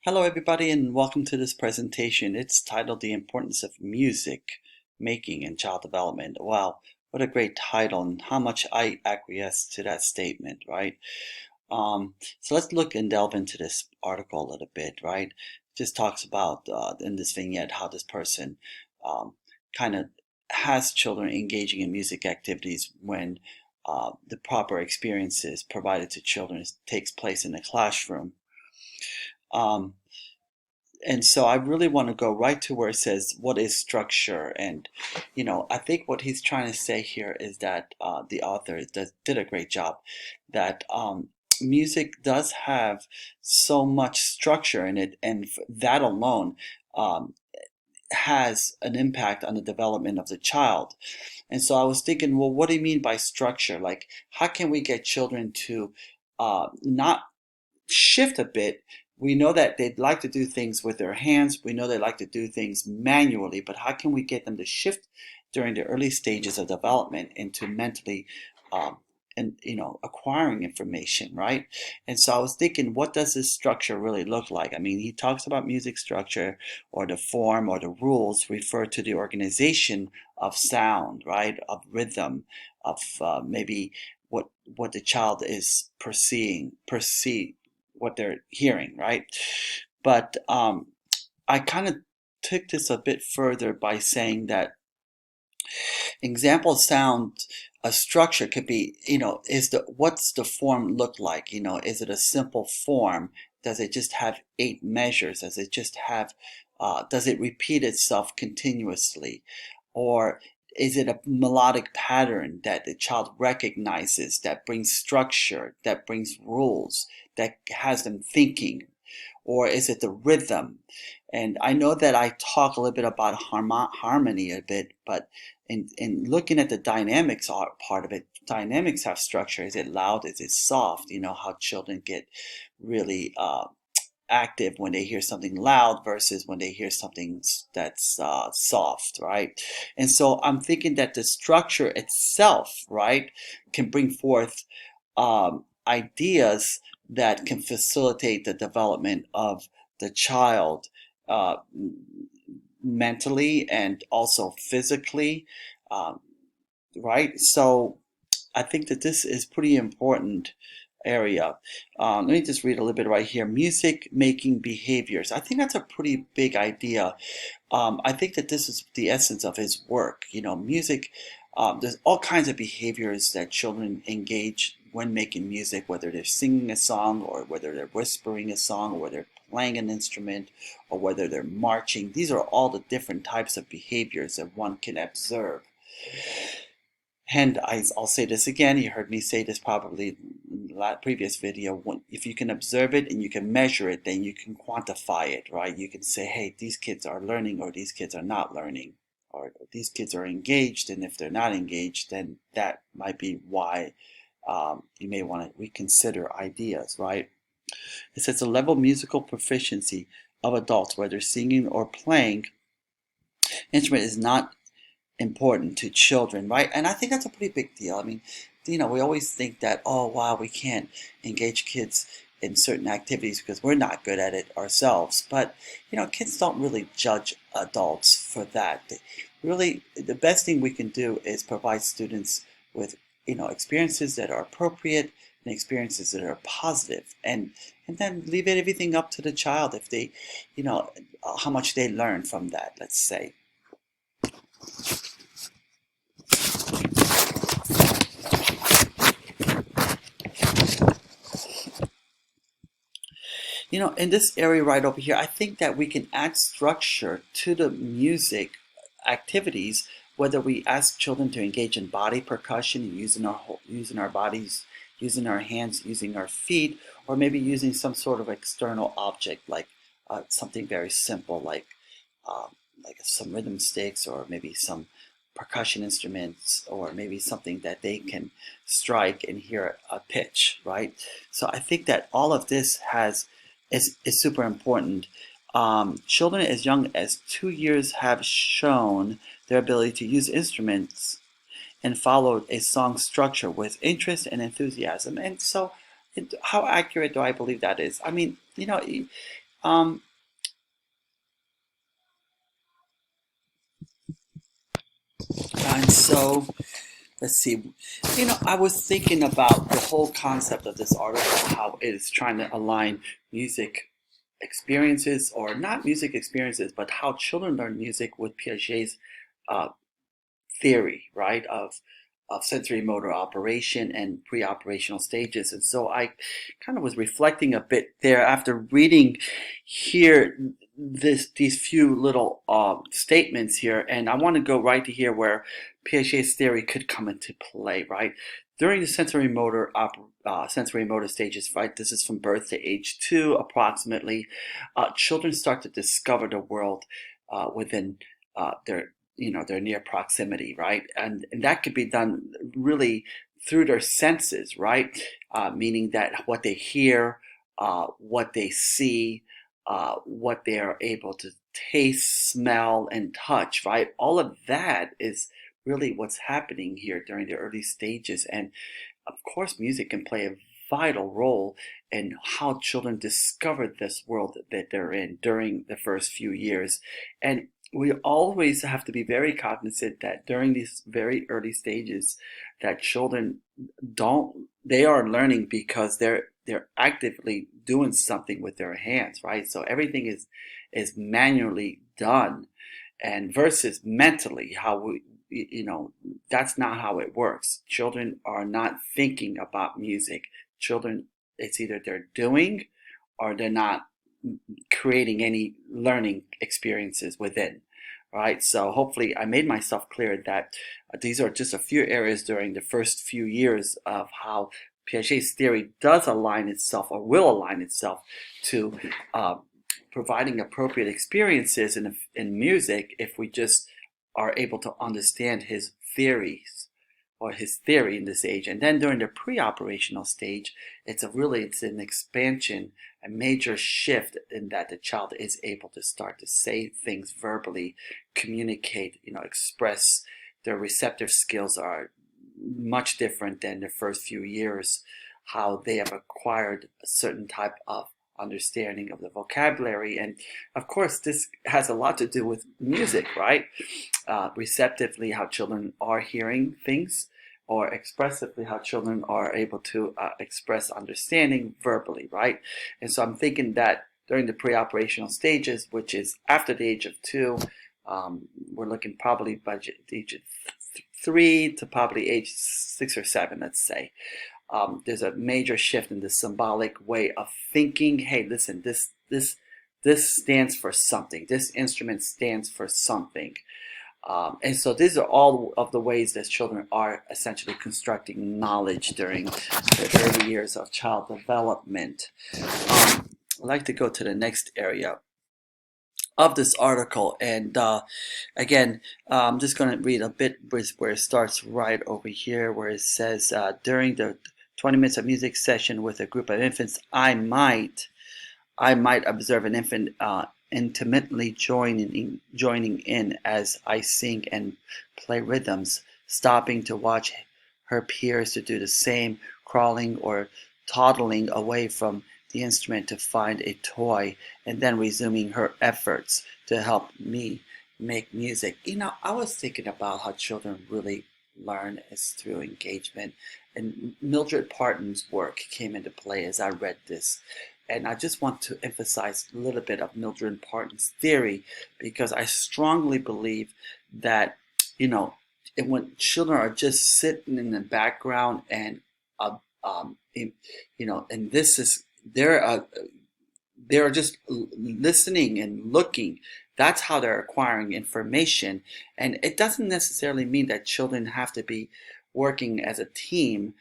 Hello, everybody, and welcome to this presentation. It's titled The Importance of Music Making in Child Development. Wow, what a great title, and how much I acquiesce to that statement, right? So let's look and delve into this article a little bit, right? It just talks about, in this vignette, how this person kind of has children engaging in music activities when the proper experiences provided to children takes place in the classroom. Um, and so I really want to go right to where it says, what is structure? And, I think what he's trying to say here is that the author did a great job, that music does have so much structure in it, and that alone um, has an impact on the development of the child. And so I was thinking, well, what do you mean by structure? Like, how can we get children to not shift a bit? We know that they'd like to do things with their hands. We know they like to do things manually, but how can we get them to shift during the early stages of development into mentally um, and acquiring information, right? And so I was thinking, what does this structure really look like? I mean, he talks about music structure, or the form or the rules refer to the organization of sound, right? Of rhythm, of maybe what the child is perceive what they're hearing, right? But I kind of took this a bit further by saying that example sound, a structure could be, what's the form look like? Is it a simple form? Does it just have 8 measures? Does it repeat itself continuously? Or is it a melodic pattern that the child recognizes, that brings structure, that brings rules, that has them thinking? Or is it the rhythm? And I know that I talk a little bit about harmony a bit, but in looking at the dynamics part of it, dynamics have structure. Is it loud? Is it soft? You know how children get really active when they hear something loud versus when they hear something that's soft, right? And so I'm thinking that the structure itself, right, can bring forth ideas that can facilitate the development of the child uh, mentally and also physically, um, right? So I think that this is pretty important area. Let me just read a little bit right here. Music making behaviors. I think that's a pretty big idea. I think that this is the essence of his work. Music, there's all kinds of behaviors that children engage when making music, whether they're singing a song, or whether they're whispering a song, or whether they're playing an instrument, or whether they're marching. These are all the different types of behaviors that one can observe. And I'll say this again, you heard me say this probably in the previous video. If you can observe it and you can measure it, then you can quantify it, right? You can say, hey, these kids are learning, or these kids are not learning, or these kids are engaged, and if they're not engaged, then that might be why you may want to reconsider ideas, right? It says the level of musical proficiency of adults, whether singing or playing instrument, is not important to children, right? And I think that's a pretty big deal. I mean, we always think that, oh, wow, we can't engage kids in certain activities because we're not good at it ourselves. But, kids don't really judge adults for that. Really, the best thing we can do is provide students with, experiences that are appropriate and experiences that are positive, and then leave everything up to the child if they, how much they learn from that, let's say. In this area right over here, I think that we can add structure to the music activities, whether we ask children to engage in body percussion, using our bodies, using our hands, using our feet, or maybe using some sort of external object, like something very simple, like some rhythm sticks, or maybe some percussion instruments, or maybe something that they can strike and hear a pitch, right? So I think that all of this is super important. Children as young as 2 years have shown their ability to use instruments and follow a song structure with interest and enthusiasm. And so, how accurate do I believe that is? I mean, Um, and so let's see. I was thinking about the whole concept of this article, how it is trying to align music experiences, or not music experiences, but how children learn music with Piaget's uh, theory, right, of sensory motor operation and pre-operational stages. And so I kind of was reflecting a bit there after reading here these few little statements here, and I want to go right to here where Piaget's theory could come into play, right? During the sensory motor stages, right? This is from birth to age 2, approximately. Children start to discover the world within their near proximity, right? And that could be done really through their senses, right? Meaning that what they hear, what they see, what they are able to taste, smell, and touch, right? All of that is really what's happening here during the early stages. And of course, music can play a vital role in how children discover this world that they're in during the first few years. And we always have to be very cognizant that during these very early stages, that children they are learning because they're actively doing something with their hands, right? So everything is manually done, and versus mentally, how that's not how it works. Children are not thinking about music. Children, it's either they're doing or they're not creating any learning experiences within. Right, so hopefully I made myself clear that these are just a few areas during the first few years of how Piaget's theory does align itself, or will align itself, to uh, providing appropriate experiences in music if we just are able to understand his theories, or his theory in this age. And then during the pre-operational stage, it's an expansion, a major shift in that the child is able to start to say things verbally, communicate, express. Their receptive skills are much different than the first few years, how they have acquired a certain type of understanding of the vocabulary. And of course, this has a lot to do with music, right? Receptively, how children are hearing things, or expressively, how children are able to express understanding verbally, right? And so I'm thinking that during the pre-operational stages, which is after the age of 2, we're looking probably by the age of 3 to probably age 6 or 7, let's say. There's a major shift in the symbolic way of thinking. Hey, listen, this stands for something. This instrument stands for something. And so these are all of the ways that children are essentially constructing knowledge during the early years of child development. I'd like to go to the next area of this article, and again, I'm just going to read a bit where it starts right over here, where it says, during the 20 minutes of music session with a group of infants, I might observe an infant intimately joining in as I sing and play rhythms, stopping to watch her peers to do the same, crawling or toddling away from the instrument to find a toy, and then resuming her efforts to help me make music. I was thinking about how children really learn is through engagement, and Mildred Parton's work came into play as I read this. And I just want to emphasize a little bit of Mildred Parton's theory, because I strongly believe that, when children are just sitting in the background and, and this is, they're just listening and looking. That's how they're acquiring information. And it doesn't necessarily mean that children have to be working as a team,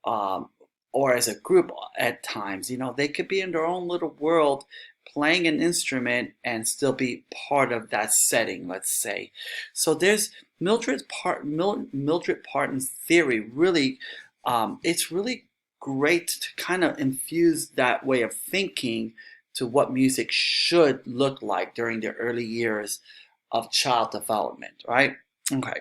or as a group at times. They could be in their own little world playing an instrument and still be part of that setting, let's say. So there's Mildred Parton's theory really, it's really great to kind of infuse that way of thinking to what music should look like during the early years of child development, right? Okay.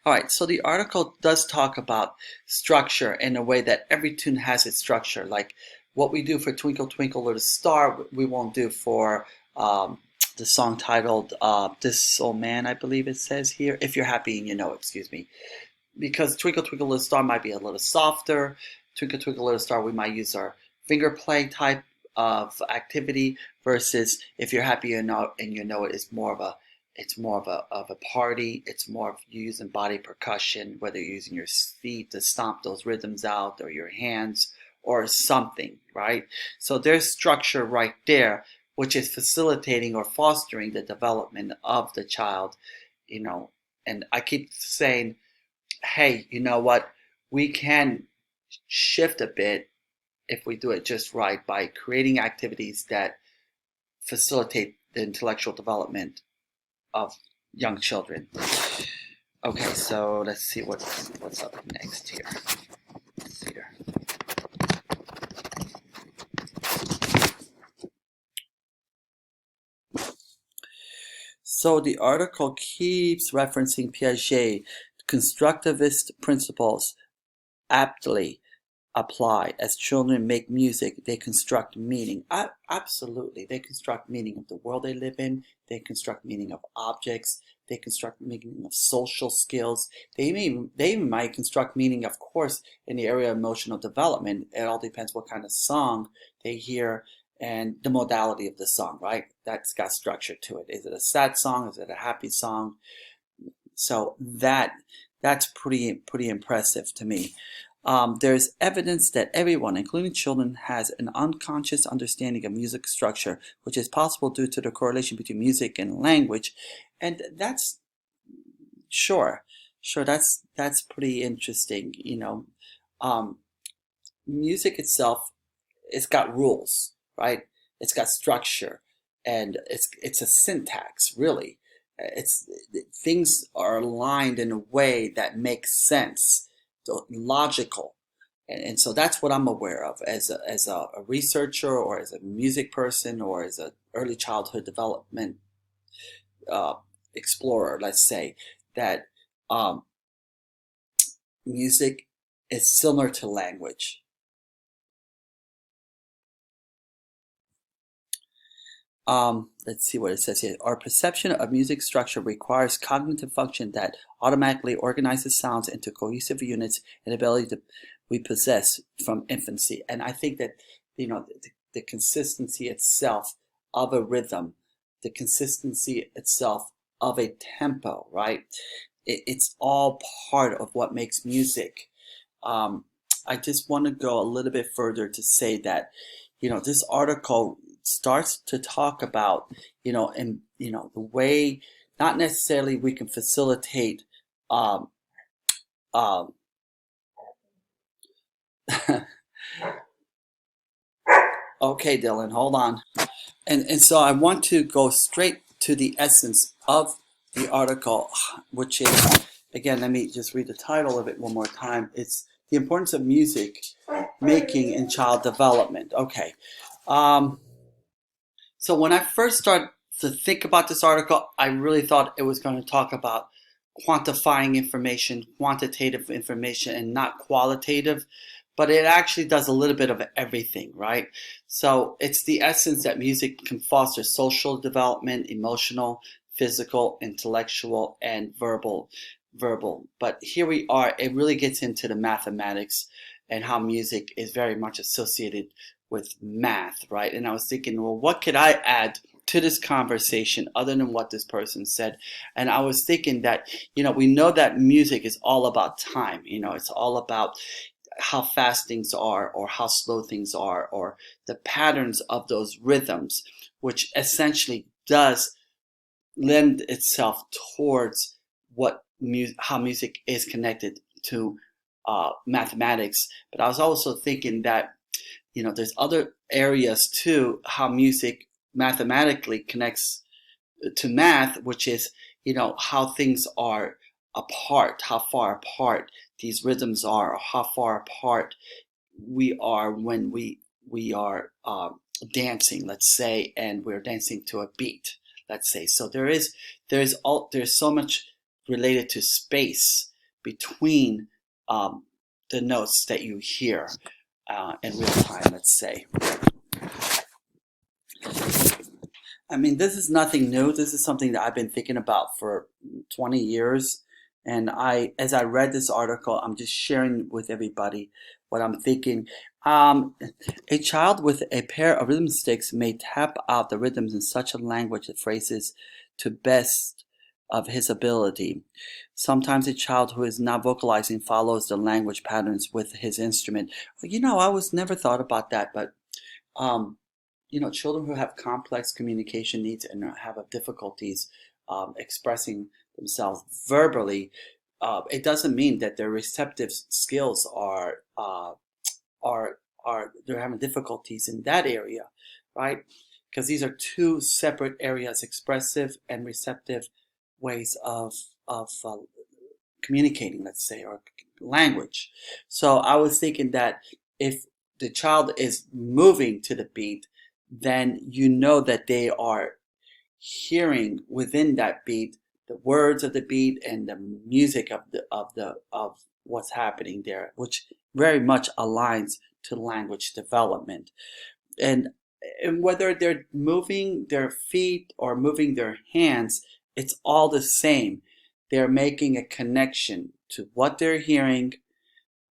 All right, so the article does talk about structure in a way that every tune has its structure. Like what we do for Twinkle Twinkle Little Star, we won't do for the song titled This Old Man, I believe it says here. If you're happy and you know, excuse me. Because Twinkle Twinkle Little Star might be a little softer. Twinkle Twinkle Little Star, we might use our finger play type of activity versus If You're Happy and you know it, it's more of a party. It's more of you using body percussion, whether you're using your feet to stomp those rhythms out or your hands or something, right? So there's structure right there, which is facilitating or fostering the development of the child, you know. And I keep saying, hey, you know what? We can shift a bit if we do it just right by creating activities that facilitate the intellectual development of young children. Okay, so let's see what's up next here. Let's see here. So the article keeps referencing Piaget, constructivist principles aptly apply. As children make music, they construct meaning. Absolutely. They construct meaning of the world they live in. They construct meaning of objects. They construct meaning of social skills. They even might construct meaning, of course, in the area of emotional development. It all depends what kind of song they hear and the modality of the song, right? That's got structure to it. Is it a sad song? Is it a happy song? So that's pretty impressive to me. There's evidence that everyone, including children, has an unconscious understanding of music structure, which is possible due to the correlation between music and language. And that's sure, that's pretty interesting. Music itself, it's got rules, right? It's got structure, and it's a syntax, really. It's things are aligned in a way that makes sense, logical, and so that's what I'm aware of as a researcher, or as a music person, or as an early childhood development explorer. Let's say that music is similar to language. Let's see what it says here. Our perception of music structure requires cognitive function that automatically organizes sounds into cohesive units, an ability that we possess from infancy. And I think that, the consistency itself of a rhythm, the consistency itself of a tempo, right? It's all part of what makes music. I just want to go a little bit further to say that, this article starts to talk about, the way, not necessarily we can facilitate, okay, Dylan, hold on. And so I want to go straight to the essence of the article, which is, again, let me just read the title of it one more time. It's The Importance of Music Making in Child Development. Okay. So when I first started to think about this article, I really thought it was going to talk about quantifying information, quantitative information, and not qualitative. But it actually does a little bit of everything, right? So it's the essence that music can foster social development, emotional, physical, intellectual, and verbal. But here we are, it really gets into the mathematics and how music is very much associated with math, right? And I was thinking, well, what could I add to this conversation other than what this person said? And I was thinking that, we know that music is all about time. It's all about how fast things are or how slow things are, or the patterns of those rhythms, which essentially does lend itself towards how music is connected to mathematics. But I was also thinking that, there's other areas too, how music mathematically connects to math, which is, how things are apart, how far apart these rhythms are, or how far apart we are when we are dancing, let's say, and we're dancing to a beat, let's say. So there's so much related to space between the notes that you hear. in real time, let's say. I mean, this is nothing new. This is something that I've been thinking about for 20 years. And as I read this article, I'm just sharing with everybody what I'm thinking. Um, a child with a pair of rhythm sticks may tap out the rhythms in such a language that phrases to best of his ability. Sometimes a child who is not vocalizing follows the language patterns with his instrument. I was never thought about that, but um, children who have complex communication needs and have difficulties expressing themselves verbally, it doesn't mean that their receptive skills are they're having difficulties in that area, right? Because these are two separate areas: expressive and receptive ways of communicating, let's say, or language. So I was thinking that if the child is moving to the beat, then you know that they are hearing within that beat the words of the beat and the music of what's happening there, which very much aligns to language development. And and whether they're moving their feet or moving their hands, it's all the same. They're making a connection to what they're hearing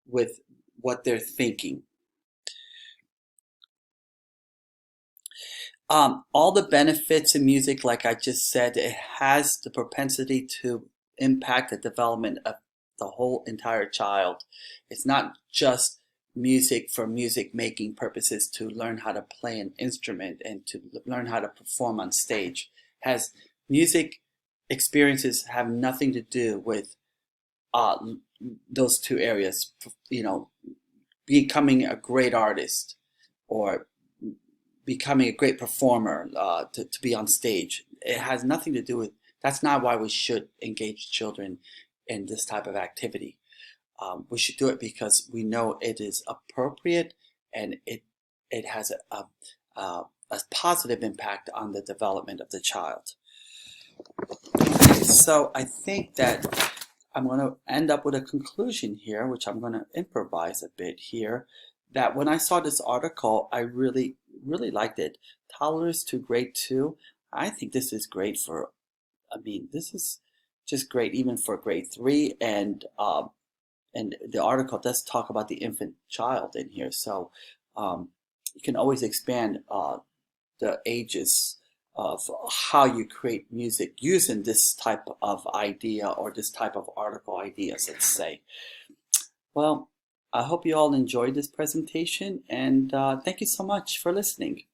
with what they're thinking. All the benefits in music, like I just said, it has the propensity to impact the development of the whole entire child. It's not just music for music making purposes to learn how to play an instrument and to learn how to perform on stage. Has music experiences have nothing to do with uh, those two areas. You know, becoming a great artist or becoming a great performer to be on stage. It has nothing to do with, that's not why we should engage children in this type of activity. We should do it because we know it is appropriate and it has a positive impact on the development of the child. Okay, so I think that I'm going to end up with a conclusion here, which I'm going to improvise a bit here. That when I saw this article, I really, really liked it. Toddlers to grade 2. I think this is great for, I mean, this is just great even for grade 3. And the article does talk about the infant child in here. So you can always expand the ages of how you create music using this type of idea or this type of article ideas, let's say. Well, I hope you all enjoyed this presentation and thank you so much for listening.